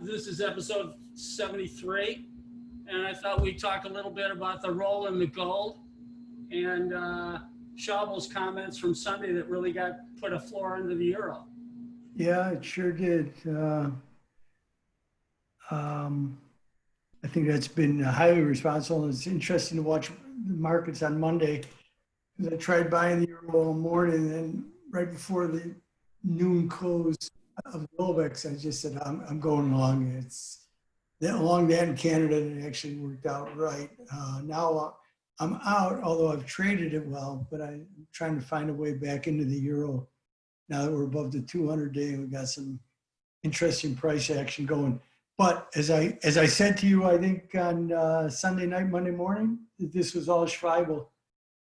This is episode 73, and I thought we'd talk a little bit about the roll in the gold and Schaubl's comments from Sunday that really put a floor under the euro. Yeah, it sure did. I think that's been highly responsible. It's interesting to watch the markets on Monday because I tried buying the euro all morning, and right before the noon close of Globex, I just said, I'm going long. It's along that in Canada, and it actually worked out right. Now I'm out, although I've traded it well, but I'm trying to find a way back into the euro. Now that we're above the 200-day, we got some interesting price action going. But as I said to you, I think on Sunday night, Monday morning, this was all Schweibel.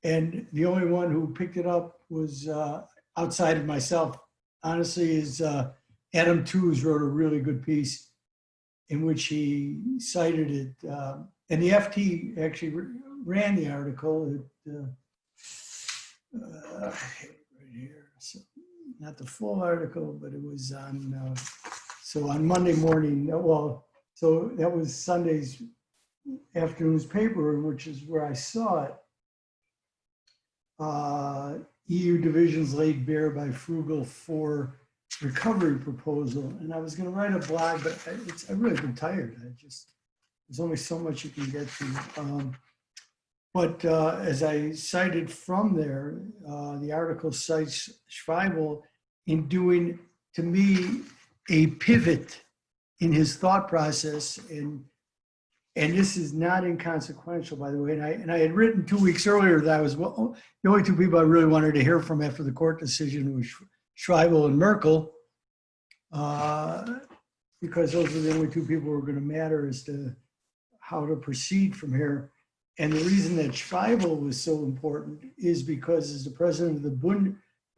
And the only one who picked it up was outside of myself, honestly, is Adam Tooze wrote a really good piece in which he cited it. And the FT actually ran the article. Right here. So not the full article, but it was on, so on Monday morning, well, so that was Sunday's afternoon's paper, which is where I saw it. EU divisions laid bare by Frugal for recovery proposal. And I was going to write a blog, but I've really been tired. There's only so much you can get to. But as I cited from there, the article cites Schweibel in doing, to me, a pivot in his thought process. And this is not inconsequential, by the way. And I had written 2 weeks earlier that I was the only two people I really wanted to hear from after the court decision was Schweibel and Merkel, because those were the only two people who were going to matter as to how to proceed from here. And the reason that Schweibel was so important is because as the president of the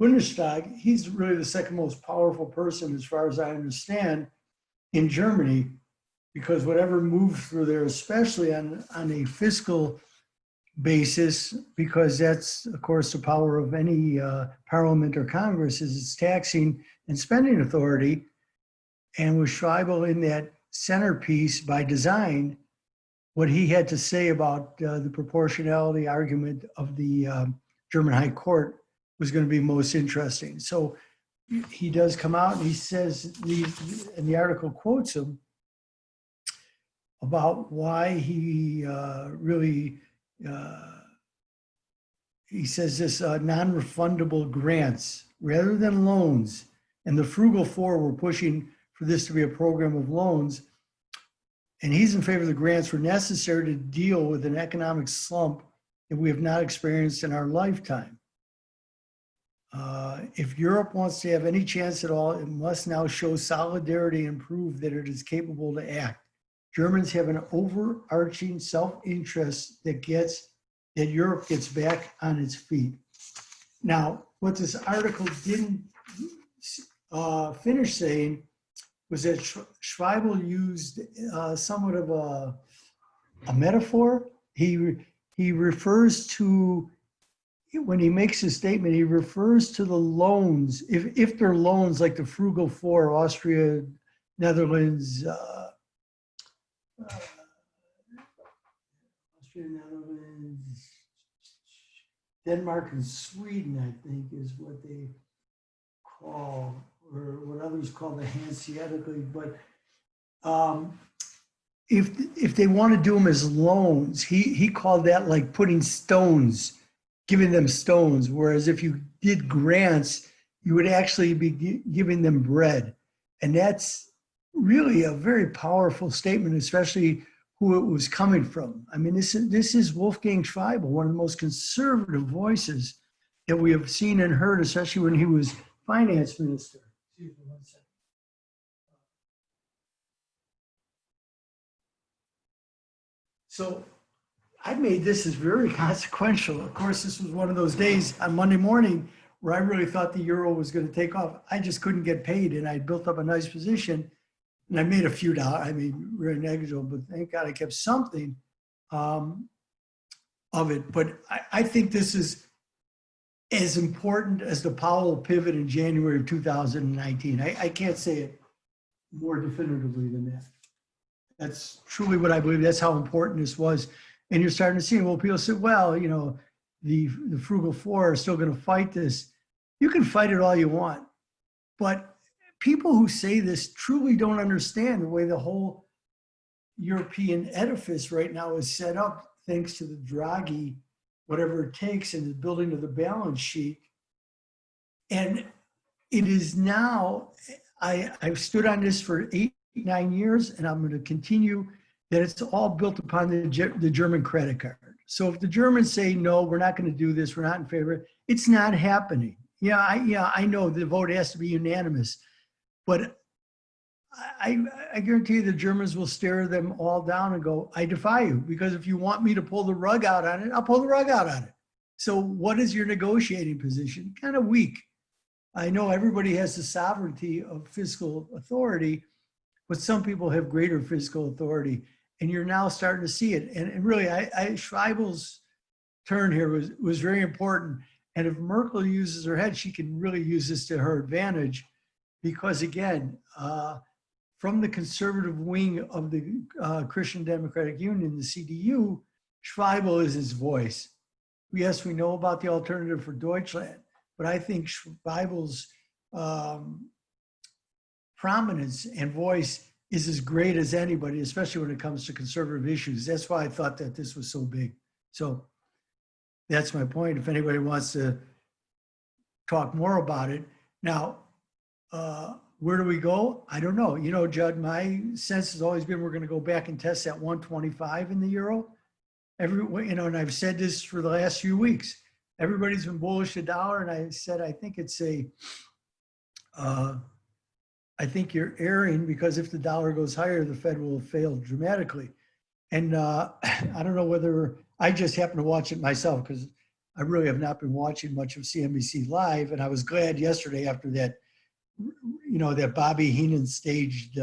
Bundestag, he's really the second most powerful person, as far as I understand, in Germany, because whatever moves through there, especially on a fiscal basis, because that's, of course, the power of any parliament or Congress, is its taxing and spending authority. And with Schweibel in that centerpiece by design, what he had to say about the proportionality argument of the German High Court was going to be most interesting. So he does come out and he says, and the article quotes him about why he really, he says this, non-refundable grants rather than loans. And the Frugal Four were pushing for this to be a program of loans. And he's in favor of the grants were necessary to deal with an economic slump that we have not experienced in our lifetime. If Europe wants to have any chance at all, it must now show solidarity and prove that it is capable to act. Germans have an overarching self-interest that Europe gets back on its feet. Now, what this article didn't finish saying was that Schweibel used somewhat of a metaphor. He refers to, when he makes his statement, he refers to the loans, if they're loans like the Frugal Four, Austria, Netherlands, Denmark and Sweden, I think, is what they call, or what others call the Hanseatic League. But if they want to do them as loans, he called that like putting stones, giving them stones. Whereas if you did grants, you would actually be giving them bread. And that's really a very powerful statement, especially who it was coming from. I mean, this is Wolfgang Schweibel, one of the most conservative voices that we have seen and heard, especially when he was finance minister. Excuse me 1 second. So I made this as very consequential. Of course, this was one of those days on Monday morning where I really thought the euro was going to take off. I just couldn't get paid, and I built up a nice position, and I made a few dollars. I mean, very negligible, but thank God I kept something of it. But I think this is as important as the Powell pivot in January of 2019. I can't say it more definitively than that. That's truly what I believe. That's how important this was. And you're starting to see, well, people say, well, you know, the frugal four are still going to fight this. You can fight it all you want. But people who say this truly don't understand the way the whole European edifice right now is set up, thanks to the Draghi, whatever it takes, and the building of the balance sheet. And it is now, I've stood on this for 8-9 years, and I'm going to continue, that it's all built upon the German credit card. So if the Germans say, no, we're not going to do this, we're not in favor, it's not happening. Yeah, I know the vote has to be unanimous, but I guarantee you the Germans will stare them all down and go, I defy you, because if you want me to pull the rug out on it, I'll pull the rug out on it. So what is your negotiating position? Kind of weak. I know everybody has the sovereignty of fiscal authority, but some people have greater fiscal authority, and you're now starting to see it. And really, Schreibel's turn here was very important. And if Merkel uses her head, she can really use this to her advantage, because again, from the conservative wing of the Christian Democratic Union, the CDU, Schreibel is his voice. Yes, we know about the Alternative for Deutschland, but I think Schreibel's prominence and voice is as great as anybody, especially when it comes to conservative issues. That's why I thought that this was so big. So that's my point. If anybody wants to talk more about it. Now, where do we go? I don't know. You know, Judd, my sense has always been we're going to go back and test that 125 in the euro. And I've said this for the last few weeks. Everybody's been bullish the dollar, and I said I think it's I think you're erring, because if the dollar goes higher, the Fed will fail dramatically. And I don't know whether I just happen to watch it myself, because I really have not been watching much of CNBC Live. And I was glad yesterday after that, you know, that Bobby Heenan staged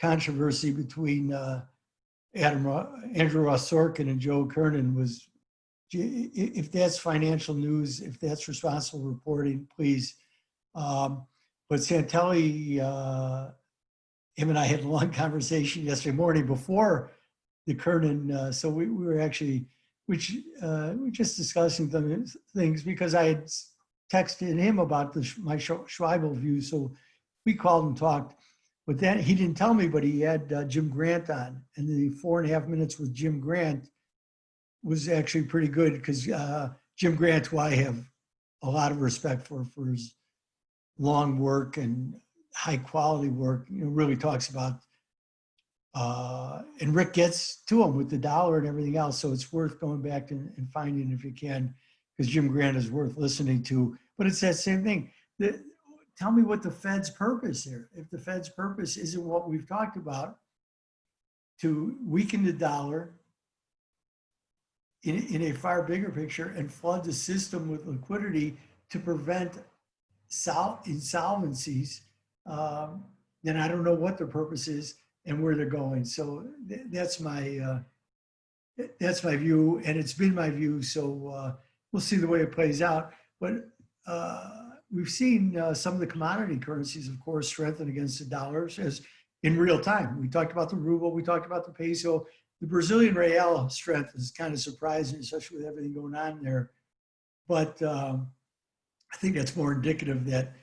controversy between Andrew Ross Sorkin and Joe Kernan was, if that's financial news, if that's responsible reporting, please. But Santelli, him and I had a long conversation yesterday morning before the Kernan. So we were actually, we're just discussing things, because I had texted him about my Schreibel view. So we called and talked. But then he didn't tell me, but he had Jim Grant on, and the 4.5 minutes with Jim Grant was actually pretty good, because Jim Grant, who I have a lot of respect for his long work and high quality work, you know, really talks about, and Rick gets to him with the dollar and everything else. So it's worth going back and finding if you can, because Jim Grant is worth listening to. But it's that same thing. Tell me what the Fed's purpose here. If the Fed's purpose isn't what we've talked about, to weaken the dollar in a far bigger picture and flood the system with liquidity to prevent insolvencies, then I don't know what their purpose is and where they're going. So that's my view, and it's been my view. So we'll see the way it plays out. But we've seen some of the commodity currencies, of course, strengthen against the dollars as in real time. We talked about the ruble, we talked about the peso. The Brazilian real strength is kind of surprising, especially with everything going on there. But I think that's more indicative that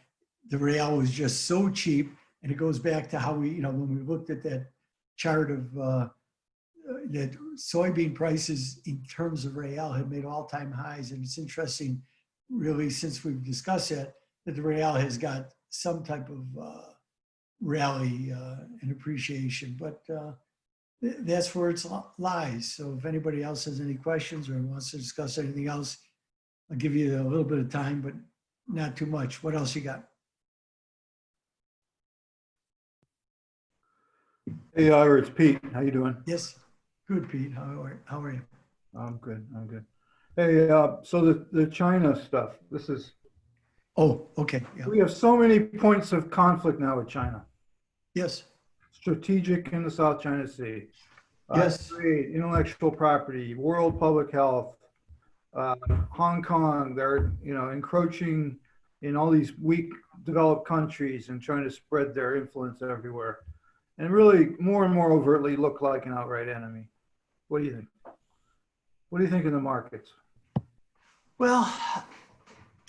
the real was just so cheap. And it goes back to how we, you know, when we looked at that chart of that soybean prices in terms of real had made all-time highs. And it's interesting, really, since we've discussed that the real has got some type of rally and appreciation. But that's where it lies. So if anybody else has any questions or wants to discuss anything else, I'll give you a little bit of time, but not too much. What else you got? Hey, Ira, it's Pete. How you doing? Yes, good, Pete. How are you? I'm good. I'm good. Hey, so the China stuff. This is. Oh, okay. Yeah. We have so many points of conflict now with China. Yes. Strategic in the South China Sea. Yes. Trade, intellectual property, world public health, Hong Kong. They're encroaching in all these weak developed countries and trying to spread their influence everywhere, and really more and more overtly look like an outright enemy. What do you think? What do you think in the markets? Well,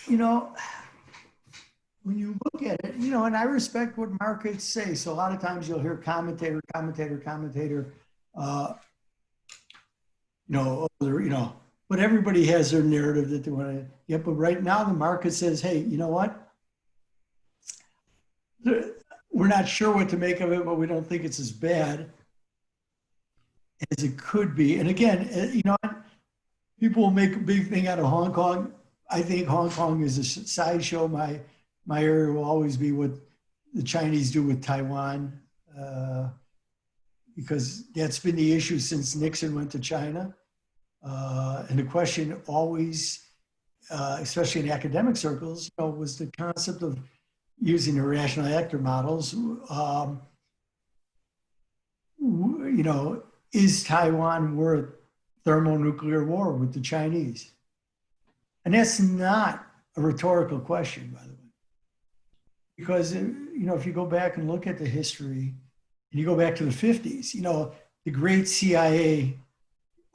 you know, when you look at it, you know, and I respect what markets say. So a lot of times you'll hear commentator, you know, but everybody has their narrative that they want to. Yeah, but right now the market says, hey, you know what? We're not sure what to make of it, but we don't think it's as bad as it could be. And again, you know, people will make a big thing out of Hong Kong. I think Hong Kong is a sideshow. My area will always be what the Chinese do with Taiwan, because that's been the issue since Nixon went to China. And the question always, especially in academic circles, you know, was the concept of using irrational actor models. You know, is Taiwan worth thermonuclear war with the Chinese? And that's not a rhetorical question, by the way. Because, you know, if you go back and look at the history, and you go back to the 50s, you know, the great CIA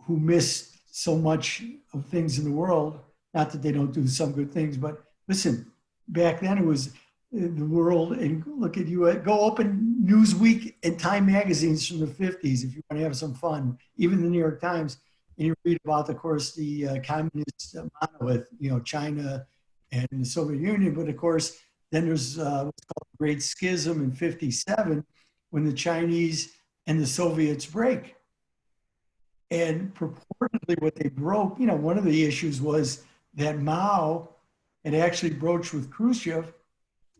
who missed so much of things in the world, not that they don't do some good things, but listen, back then it was the world, and look at you, go open Newsweek and Time magazines from the 50s if you want to have some fun, even the New York Times, and you read about, of course, the communist monolith, you know, China and the Soviet Union, but of course, then there's what's called the Great Schism in 57, when the Chinese and the Soviets break. And purportedly what they broke, you know, one of the issues was that Mao had actually broached with Khrushchev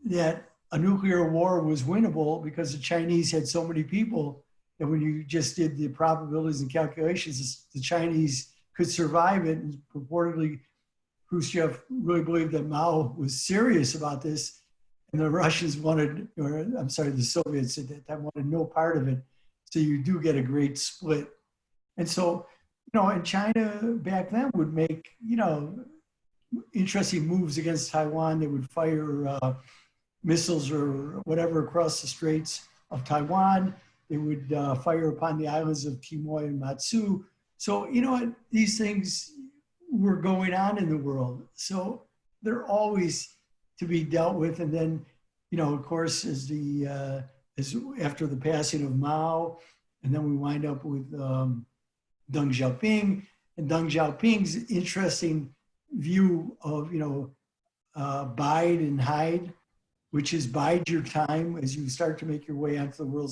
that a nuclear war was winnable because the Chinese had so many people that when you just did the probabilities and calculations, the Chinese could survive it. And purportedly, Khrushchev really believed that Mao was serious about this, and the Russians wanted, or I'm sorry, the Soviets at that time wanted no part of it. So you do get a great split. And so, you know, and China back then would make, you know, interesting moves against Taiwan. They would fire missiles or whatever across the straits of Taiwan. They would fire upon the islands of Quemoy and Matsu. So, you know what, these things were going on in the world. So they're always to be dealt with. And then, you know, of course, as after the passing of Mao, and then we wind up with Deng Xiaoping, and Deng Xiaoping's interesting view of, you know, bide and hide, which is bide your time as you start to make your way onto the world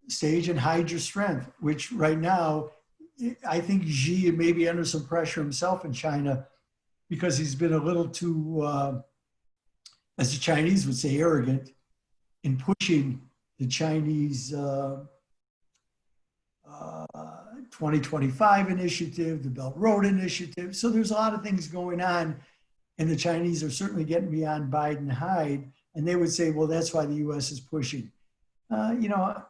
stage, and hide your strength, which right now, I think Xi may be under some pressure himself in China because he's been a little too, as the Chinese would say, arrogant in pushing the Chinese 2025 initiative, the Belt Road initiative. So there's a lot of things going on, and the Chinese are certainly getting beyond Biden hide, and they would say, well, that's why the U.S. is pushing. You know,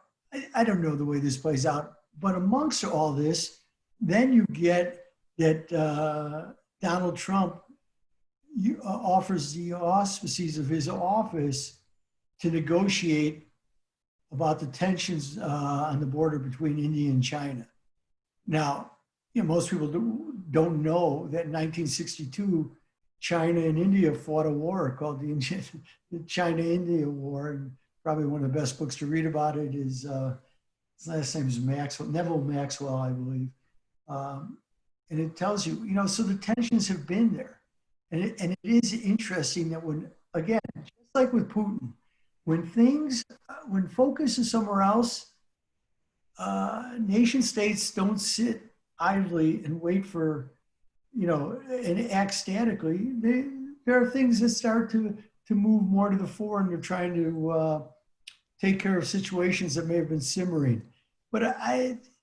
I don't know the way this plays out, but amongst all this, then you get that Donald Trump offers the auspices of his office to negotiate about the tensions on the border between India and China. Now, you know, most people don't know that in 1962, China and India fought a war called the China-India War. And probably one of the best books to read about it is, his last name is Neville Maxwell, I believe. And it tells you, you know, so the tensions have been there. And it is interesting that when, again, just like with Putin, when focus is somewhere else, nation states don't sit idly and wait for, you know, and act statically. There are things that start to move more to the fore, and they're trying to take care of situations that may have been simmering. But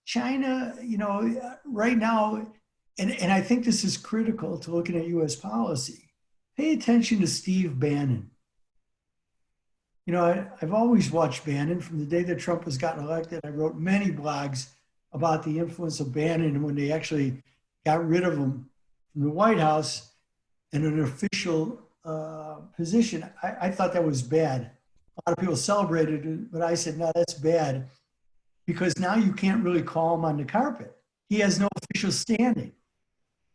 China, you know, right now, and I think this is critical to looking at U.S. policy, pay attention to Steve Bannon. You know, I've always watched Bannon from the day that Trump has gotten elected. I wrote many blogs about the influence of Bannon when they actually got rid of him from the White House, and an official position, I thought that was bad. A lot of people celebrated it, but I said, no, that's bad because now you can't really call him on the carpet. He has no official standing.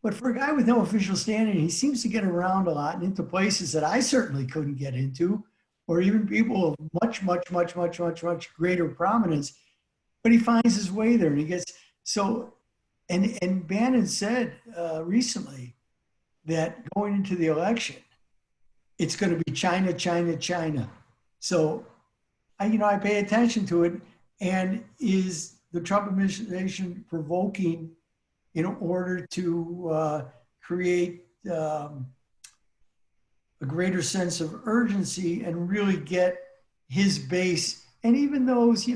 But for a guy with no official standing, he seems to get around a lot and into places that I certainly couldn't get into, or even people of much greater prominence. But he finds his way there, and he gets so. And Bannon said recently that going into the election, it's going to be China, China, China. So, I pay attention to it. And is the Trump administration provoking in order to create a greater sense of urgency and really get his base, and even those,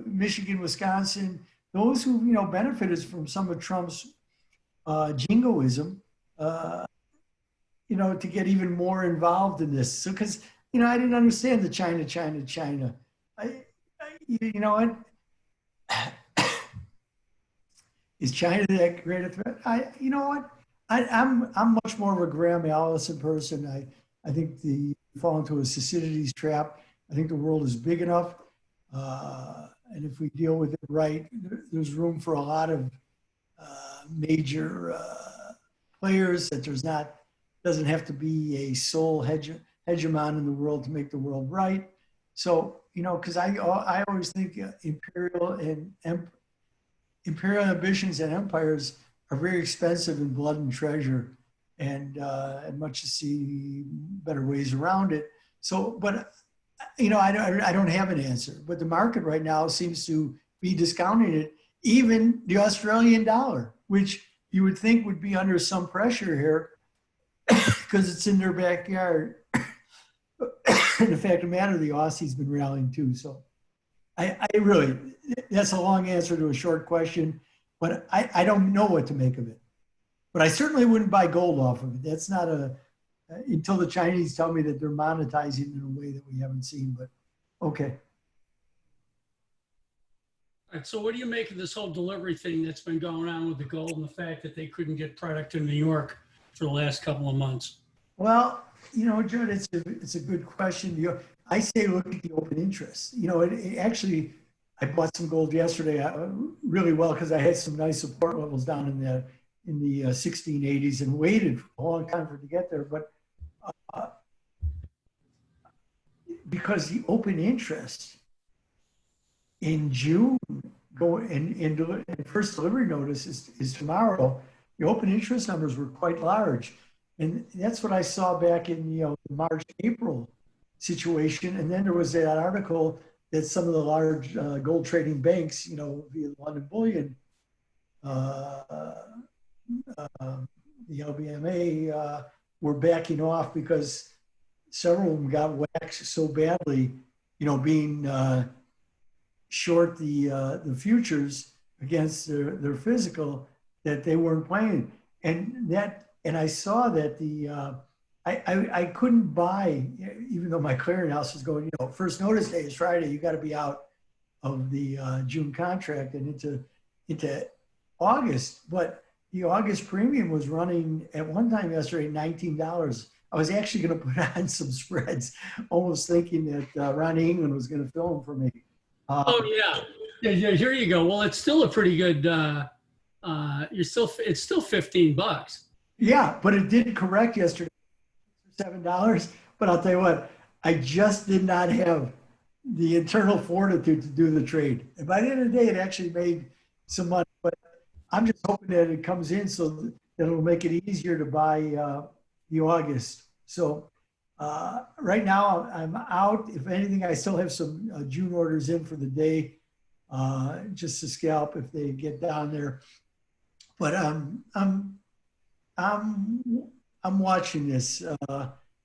Michigan, Wisconsin, those who, benefited from some of Trump's jingoism, to get even more involved in this. So, because, I didn't understand the China, China, China. You know what? Is China that great a threat? You know what? I'm much more of a Graham Allison person. I think you fall into a Thucydides trap. I think the world is big enough. And if we deal with it right, there's room for a lot of major players that doesn't have to be a sole hegemon in the world to make the world right. So, because I always think imperial ambitions and empires are very expensive in blood and treasure, and much to see better ways around it. So, but I don't have an answer. But the market right now seems to be discounting it, even the Australian dollar, which you would think would be under some pressure here because it's in their backyard. And the fact of the matter, the Aussie's been rallying too. So I really, that's a long answer to a short question, but I don't know what to make of it. But I certainly wouldn't buy gold off of it. That's not until the Chinese tell me that they're monetizing in a way that we haven't seen, but okay. All right, so what do you make of this whole delivery thing that's been going on with the gold and the fact that they couldn't get product to New York for the last couple of months? Well, Judd, it's a good question. I say look at the open interest. Actually, I bought some gold yesterday really well because I had some nice support levels down in the 1680s and waited a long time for it to get there. But because the open interest in June and first delivery notice is tomorrow, the open interest numbers were quite large. And that's what I saw back in the March, April situation. And then there was that article that some of the large gold trading banks, via London Bullion, the LBMA, were backing off because several of them got waxed so badly, being short the futures against their physical, that they weren't playing. And I saw that I couldn't buy, even though my clearinghouse is going, first notice day is Friday, you got to be out of the June contract and into August. But the August premium was running at one time yesterday, $19. I was actually going to put on some spreads, almost thinking that Ronnie England was going to fill them for me. Yeah, here you go. Well, it's still a pretty good, it's still $15. Yeah, but it did correct yesterday, $7. But I'll tell you what, I just did not have the internal fortitude to do the trade. And by the end of the day, it actually made some money. But I'm just hoping that it comes in so that it'll make it easier to buy the August. So right now I'm out. If anything, I still have some June orders in for the day, just to scalp if they get down there. But I'm watching this.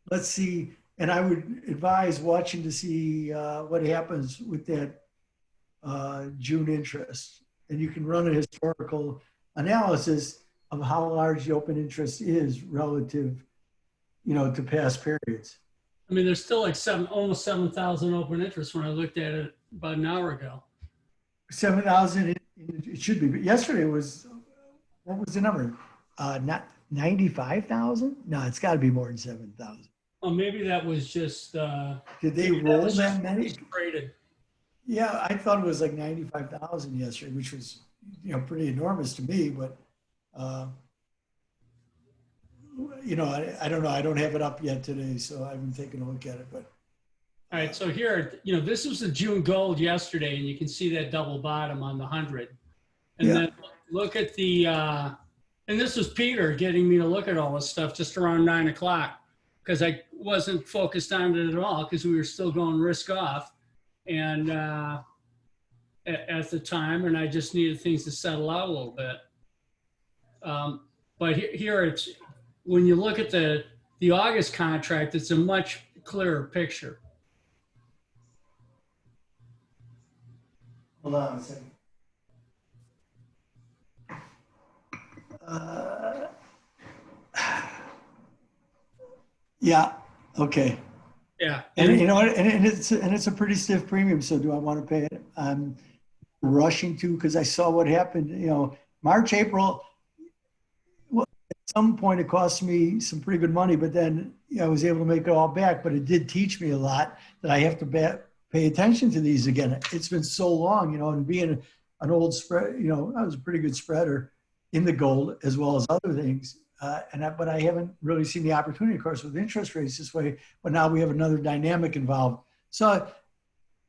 Let's see, and I would advise watching to see what happens with that June interest. And you can run a historical analysis of how large the open interest is relative, to past periods. I mean, there's still like almost 7,000 open interest when I looked at it about an hour ago. 7,000, it should be. But yesterday was, what was the number? Not 95,000? No, it's got to be more than 7,000. Oh, maybe that was just, Did they maybe that roll was just that many? traded. Yeah, I thought it was like 95,000 yesterday, which was, pretty enormous to me, but, uh, I don't know. I don't have it up yet today, so I haven't taken a look at it, but. All right, so here, this was the June gold yesterday, and you can see that double bottom on the 100. And Yeah. then look at the, and this was Peter getting me to look at all this stuff just around 9 o'clock, because I wasn't focused on it at all, because we were still going risk off and at the time, and I just needed things to settle out a little bit. But here it's, when you look at the August contract, it's a much clearer picture. Hold on a second. Uh, yeah. Okay. Yeah. And you know what? And it's a pretty stiff premium. So do I want to pay it? I'm rushing to, because I saw what happened. March, April. Well, at some point it cost me some pretty good money, but then I was able to make it all back. But it did teach me a lot that I have to pay attention to these again. It's been so long, and being an old spread, I was a pretty good spreader in the gold as well as other things. But I haven't really seen the opportunity, of course, with interest rates this way. But now we have another dynamic involved. So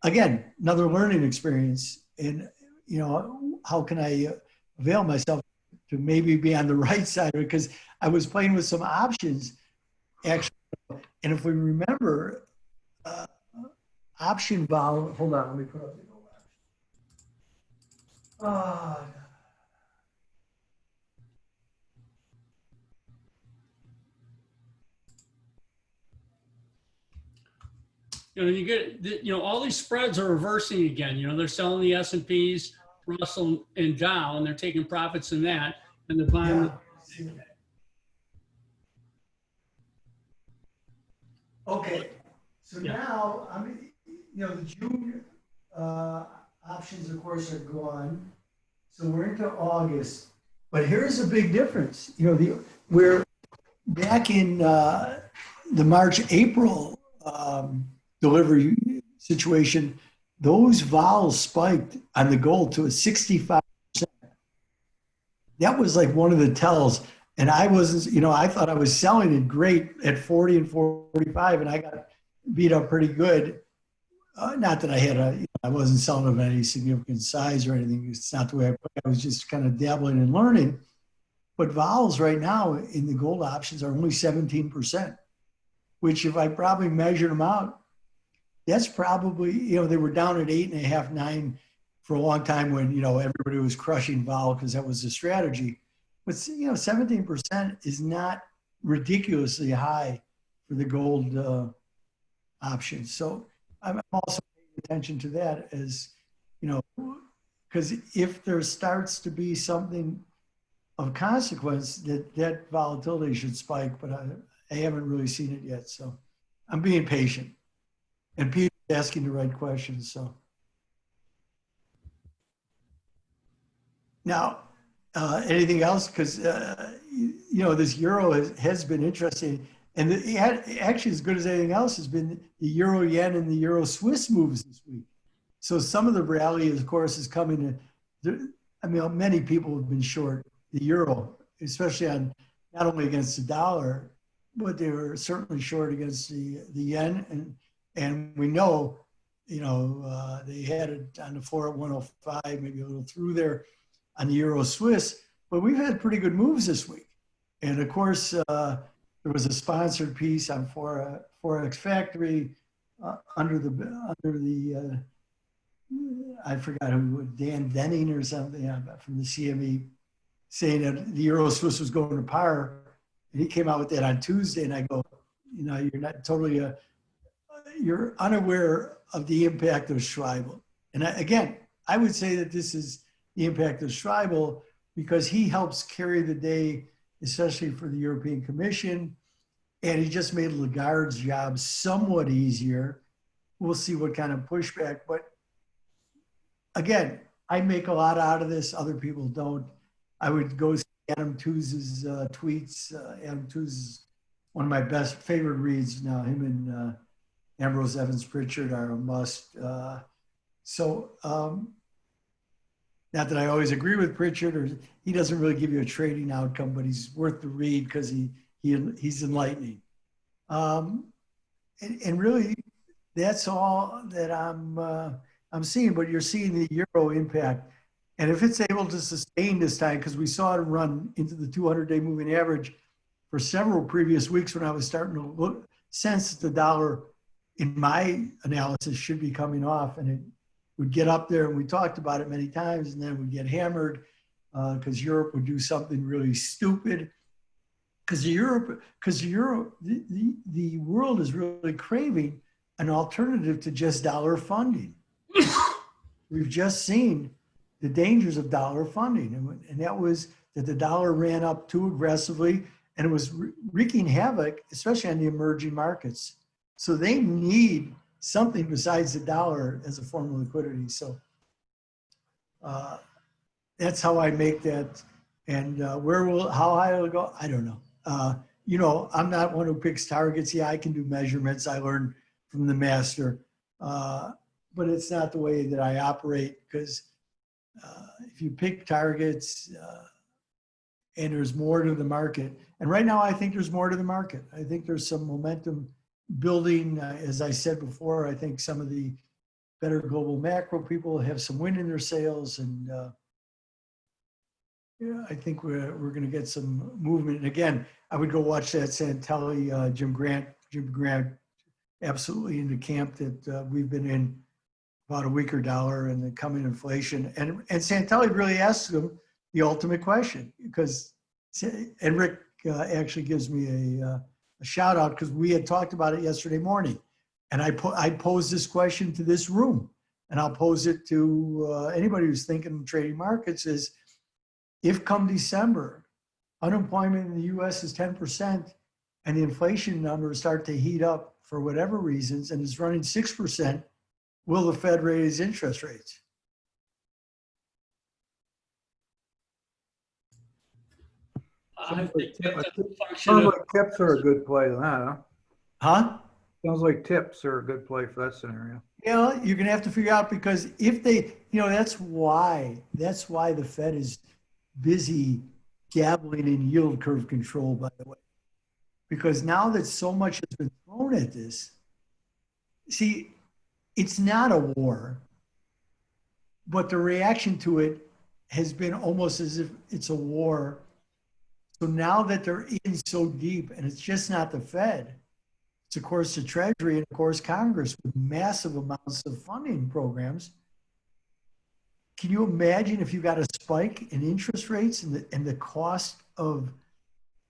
again, another learning experience. And how can I avail myself to maybe be on the right side of it? Because I was playing with some options, actually. And if we remember, option vol. Hold on, let me put up the gold option. You get, all these spreads are reversing again. They're selling the S&Ps, Russell, and Dow, and they're taking profits in that, and they're buying. Yeah. Okay, so now the June options, of course, are gone. So we're into August, but here's a big difference. We're back in the March, April delivery situation. Those vols spiked on the gold to a 65%. That was like one of the tells. And I wasn't, I thought I was selling it great at 40 and 45, and I got beat up pretty good. Not that I had I wasn't selling of any significant size or anything. It's not the way I was just kind of dabbling and learning. But vols right now in the gold options are only 17%, which if I probably measured them out, that's probably, they were down at 8.5, 9 for a long time when, everybody was crushing vol because that was the strategy. But, 17% is not ridiculously high for the gold options. So I'm also paying attention to that as, because if there starts to be something of consequence, that volatility should spike, but I haven't really seen it yet. So I'm being patient. And Peter's asking the right questions. So now, anything else? Because this euro has been interesting, and actually as good as anything else has been the euro yen and the euro Swiss moves this week. So some of the rally, of course, is coming to. Many people have been short the euro, especially on not only against the dollar, but they were certainly short against the yen, and we know, they had it on the floor at 105, maybe a little through there on the euro Swiss, but we've had pretty good moves this week. And of course, there was a sponsored piece on Forex Factory under the I forgot who, Dan Denning or something from the CME, saying that the euro Swiss was going to par. And he came out with that on Tuesday, and I go, you're not totally you're unaware of the impact of Schreibel. And again, I would say that this is the impact of Schreibel because he helps carry the day, especially for the European Commission. And he just made Lagarde's job somewhat easier. We'll see what kind of pushback. But again, I make a lot out of this. Other people don't. I would go see Adam Tooze's tweets. Adam Tooze is one of my best favorite reads now. Him and Ambrose Evans Pritchard are a must. Not that I always agree with Pritchard, or he doesn't really give you a trading outcome, but he's worth the read because he's enlightening. And really, that's all that I'm seeing. But you're seeing the euro impact, and if it's able to sustain this time, because we saw it run into the 200-day moving average for several previous weeks when I was starting to sense that the dollar, in my analysis, should be coming off, and it would get up there, and we talked about it many times, and then would get hammered because Europe would do something really stupid. Because Europe, the world is really craving an alternative to just dollar funding. We've just seen the dangers of dollar funding, and that was that the dollar ran up too aggressively, and it was wreaking havoc, especially on the emerging markets. So they need something besides the dollar as a form of liquidity. So that's how I make that. And how high it'll go, I don't know. I'm not one who picks targets. Yeah, I can do measurements. I learned from the master, but it's not the way that I operate, because if you pick targets and there's more to the market, and right now I think there's more to the market. I think there's some momentum building. As I said before, I think some of the better global macro people have some wind in their sails, and I think we're going to get some movement. And again, I would go watch that Santelli, Jim Grant, absolutely in the camp that we've been in about a weaker dollar and the coming inflation. And Santelli really asks them the ultimate question, because, and Rick actually gives me a shout out, because we had talked about it yesterday morning. And I posed this question to this room, and I'll pose it to anybody who's thinking trading markets is, if come December, unemployment in the US is 10% and the inflation numbers start to heat up for whatever reasons and is running 6%, will the Fed raise interest rates? I think that's a function Sounds of, like tips are a good play to that, huh? Huh? Sounds like tips are a good play for that scenario. Yeah, you're gonna have to figure out, because if they, that's why the Fed is busy dabbling in yield curve control, by the way, because now that so much has been thrown at this, see, it's not a war, but the reaction to it has been almost as if it's a war. So now that they're in so deep, and it's just not the Fed, it's of course the Treasury and of course Congress with massive amounts of funding programs. Can you imagine if you got a spike in interest rates and the cost of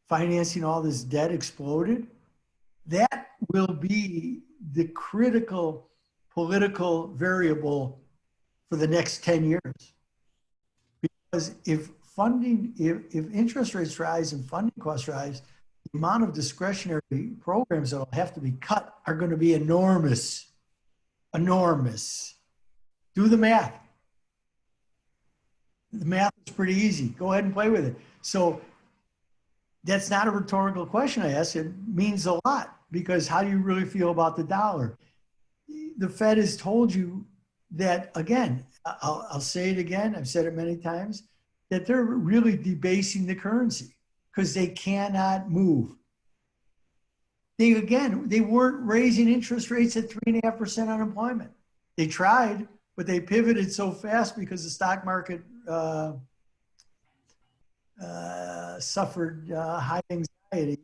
financing all this debt exploded? That will be the critical political variable for the next 10 years. Because if interest rates rise and funding costs rise, the amount of discretionary programs that will have to be cut are going to be enormous. Enormous. Do the math. The math is pretty easy. Go ahead and play with it. So that's not a rhetorical question I ask. It means a lot, because how do you really feel about the dollar? The Fed has told you that, again, I'll say it again, I've said it many times, that they're really debasing the currency because they cannot move. They weren't raising interest rates at 3.5% unemployment. They tried, but they pivoted so fast because the stock market suffered high anxiety,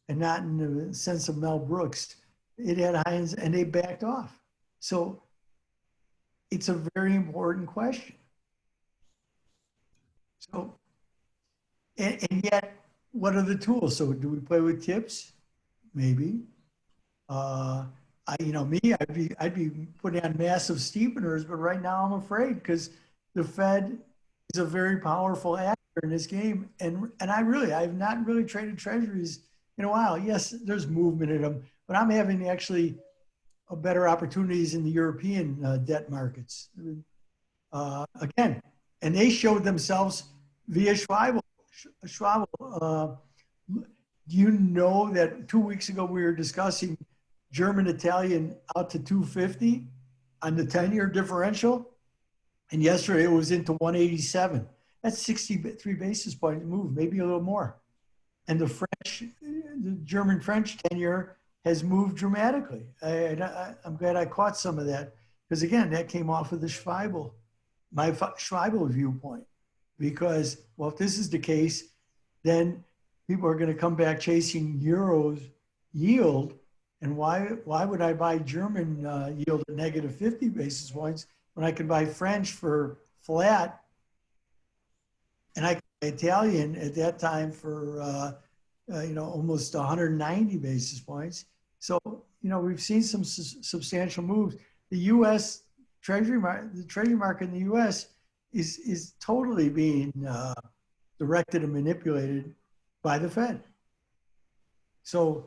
and not in the sense of Mel Brooks. It had high, and they backed off. So it's a very important question. So, and yet, what are the tools? So do we play with tips? Maybe. I'd be putting on massive steepeners, but right now I'm afraid, because the Fed is a very powerful actor in this game. And I've not really traded treasuries in a while. Yes, there's movement in them, but I'm having actually better opportunities in the European debt markets. Again, and they showed themselves via Schwab. Do you know that 2 weeks ago we were discussing German Italian out to 250 on the 10-year differential? And yesterday it was into 187. That's 63 basis points move, maybe a little more. And the German French 10-year has moved dramatically. I'm glad I caught some of that because again, that came off of the Schweibel, my Schweibel viewpoint. Because, well, if this is the case, then people are going to come back chasing euros yield. And why would I buy German yield at negative 50 basis points when I can buy French for flat, and I can buy Italian at that time for almost 190 basis points. So we've seen some substantial moves. The U.S. Treasury market, the Treasury market in the U.S. is totally being directed and manipulated by the Fed. So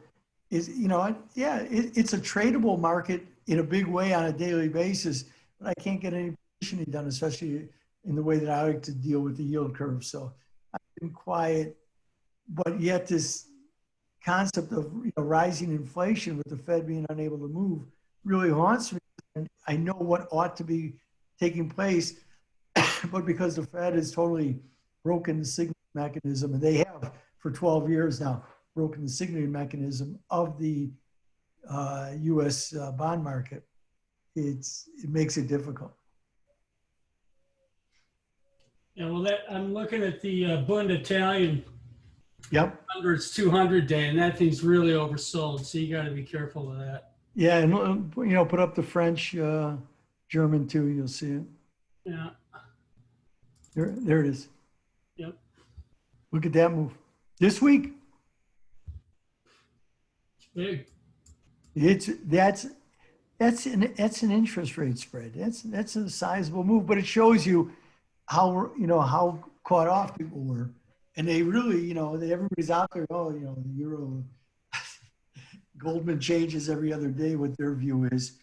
it's a tradable market in a big way on a daily basis, but I can't get any positioning done, especially in the way that I like to deal with the yield curve. So I've been quiet, but yet this concept of rising inflation with the Fed being unable to move really haunts me. And I know what ought to be taking place, but because the Fed has totally broken the signaling mechanism, and they have for 12 years now, broken the signaling mechanism of the U.S. Bond market, it makes it difficult. Yeah, well, I'm looking at the Bund Italian. Yep. It's 200 day, and that thing's really oversold. So you got to be careful of that. Yeah, and put up the French, German too. You'll see it. Yeah. There it is. Yep. Look at that move this week. Big. That's an interest rate spread. That's a sizable move, but it shows you how caught off people were, and they really everybody's out there. Oh, the euro, Goldman changes every other day what their view is.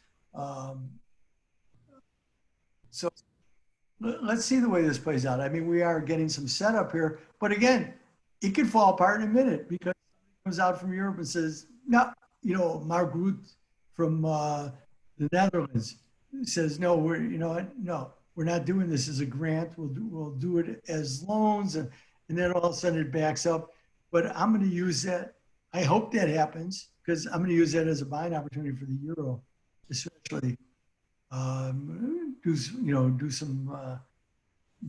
So let's see the way this plays out. I mean, we are getting some setup here, but again, it could fall apart in a minute because somebody comes out from Europe and says, no, Mark Rutte from the Netherlands says, no, we're not doing this as a grant. We'll do it as loans, and then all of a sudden it backs up. But I'm going to use that. I hope that happens because I'm going to use that as a buying opportunity for the euro, especially. Do some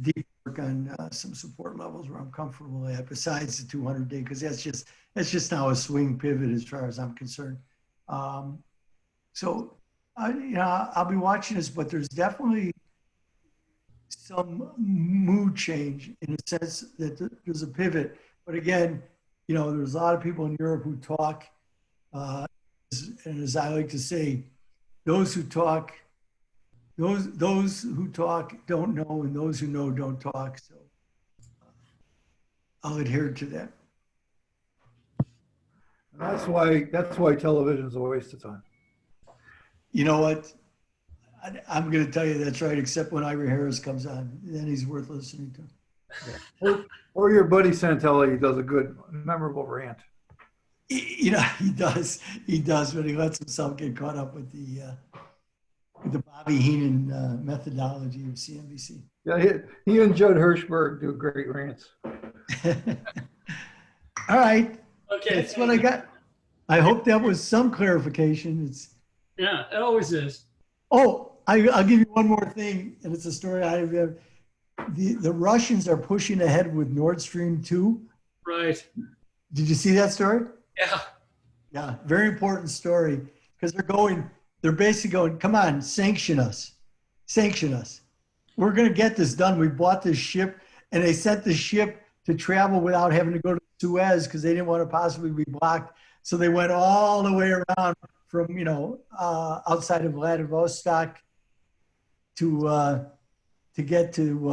deep work on some support levels where I'm comfortable at, besides the 200-day, because that's just now a swing pivot as far as I'm concerned. So I'll be watching this, but there's definitely some mood change in the sense that there's a pivot. But again, there's a lot of people in Europe who talk, and as I like to say, those who talk don't know, and those who know don't talk. So I'll adhere to that. That's why television is a waste of time. You know what? I'm going to tell you that's right, except when Ira Harris comes on, then he's worth listening to. Yeah. Or your buddy Santelli does a good, memorable rant. He does, but he lets himself get caught up with the Bobby Heenan methodology of CNBC. Yeah, he and Judd Hirschberg do great rants. All right. Okay. That's what I got. I hope that was some clarification. Yeah, it always is. Oh, I'll give you one more thing, and it's a story I have. The Russians are pushing ahead with Nord Stream 2. Right. Did you see that story? Yeah. Yeah, very important story because they're basically going, come on, sanction us. We're going to get this done. We bought this ship, and they sent the ship to travel without having to go to Suez because they didn't want to possibly be blocked. So they went all the way around from, outside of Vladivostok to get to,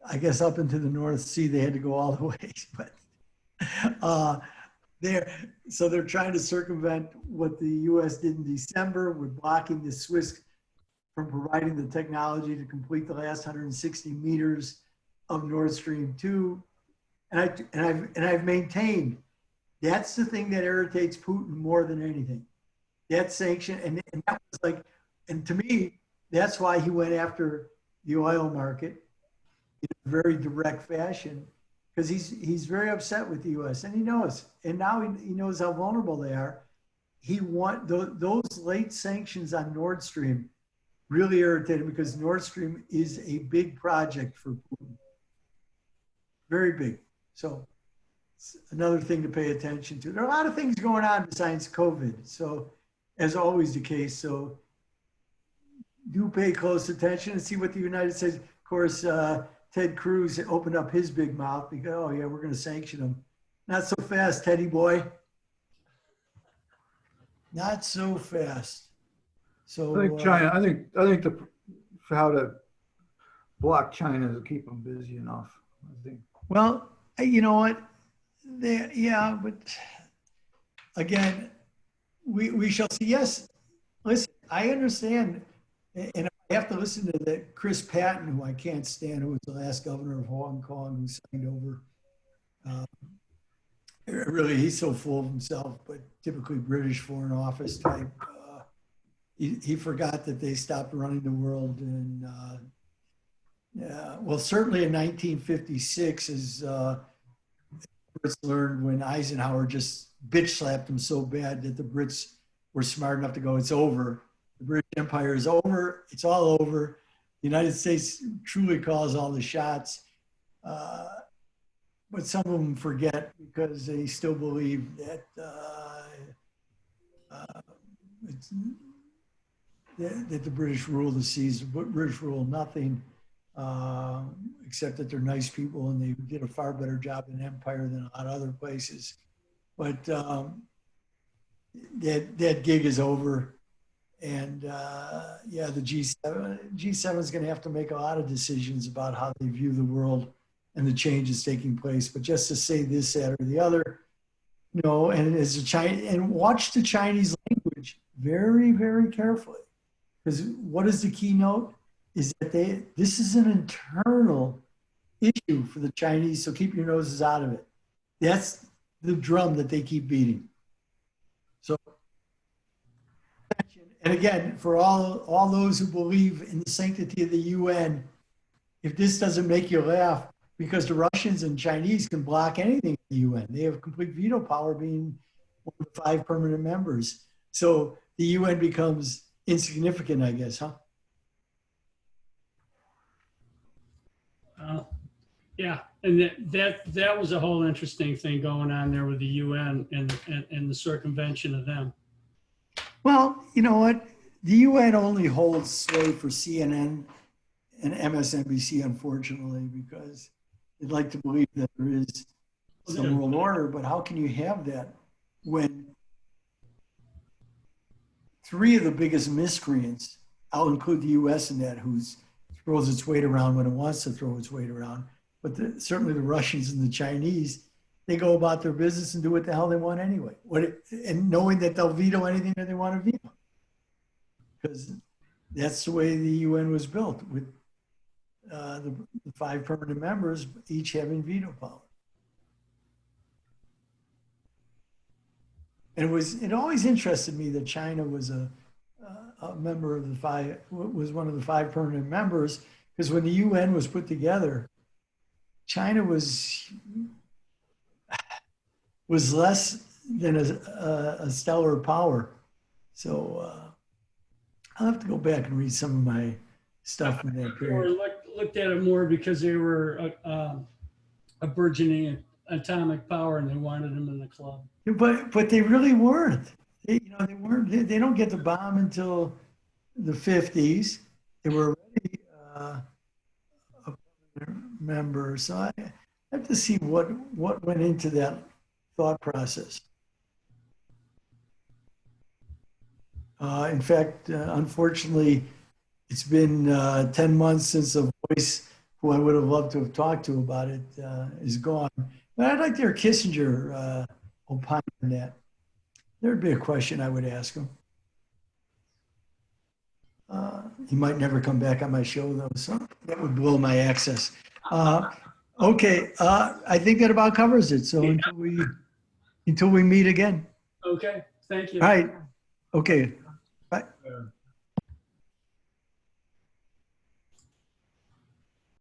I guess, up into the North Sea. They had to go all the way. But they're trying to circumvent what the U.S. did in December with blocking the Swiss from providing the technology to complete the last 160 meters of Nord Stream 2. And I've maintained That's the thing that irritates Putin more than anything. That sanction, and that was like, and to me, that's why he went after the oil market in a very direct fashion, because he's very upset with the U.S. and he knows, and now he knows how vulnerable they are. He those late sanctions on Nord Stream really irritated him because Nord Stream is a big project for Putin, very big. So it's another thing to pay attention to. There are a lot of things going on besides COVID. So as always the case, so do pay close attention and see what the United States, of course, Ted Cruz opened up his big mouth because, oh yeah, we're going to sanction him. Not so fast, Teddy boy. Not so fast. So I think China. I think for how to block China to keep them busy enough. I think. Well, you know what? Yeah, but again, we shall see. Yes, listen, I understand, and I have to listen to that Chris Patton, who I can't stand, who was the last governor of Hong Kong, who signed over. Really, he's so full of himself, but typically British Foreign Office type. He forgot that they stopped running the world, and well, certainly in 1956, as Brits learned when Eisenhower just bitch slapped them so bad that the Brits were smart enough to go, it's over. The British Empire is over. It's all over. The United States truly calls all the shots. But some of them forget because they still believe that that the British rule the seas, British rule nothing, except that they're nice people and they did a far better job in empire than a lot of other places. But that gig is over. And yeah, the G7 is going to have to make a lot of decisions about how they view the world and the changes taking place. But just to say this, that, or the other, no. And as a Chinese, and watch the Chinese language very, very carefully, because what is the keynote? Is that this is an internal issue for the Chinese. So keep your noses out of it. That's the drum that they keep beating. So, and again, for all those who believe in the sanctity of the UN, if this doesn't make you laugh, because the Russians and Chinese can block anything in the UN. They have complete veto power, being one of the 5 permanent members. So the UN becomes insignificant, I guess, huh? Yeah, and that was a whole interesting thing going on there with the UN and the circumvention of them. Well, you know what? The UN only holds sway for CNN and MSNBC, unfortunately, because they'd like to believe that there is some world order, but how can you have that when 3 of the biggest miscreants, I'll include the US in that, who throws its weight around when it wants to throw its weight around, but certainly the Russians and the Chinese, they go about their business and do what the hell they want anyway. And knowing that they'll veto anything that they want to veto. Because that's the way the UN was built, with the 5 permanent members each having veto power. And it always interested me that China was a member of the 5, was one of the 5 permanent members, because when the UN was put together, China was less than a stellar power. So I'll have to go back and read some of my stuff from that period. Or looked at it more because they were a burgeoning atomic power and they wanted them in the club. But they really weren't. They weren't. They don't get the bomb until the 50s. They were already a member. So I have to see what went into that thought process. In fact, unfortunately, it's been 10 months since a voice who I would have loved to have talked to about it is gone. But I'd like to hear Kissinger opine on that. There'd be a question I would ask him. He might never come back on my show, though, so that would blow my access. Okay, I think that about covers it. So until we until we meet again. Okay, thank you. All right. Okay. Yeah.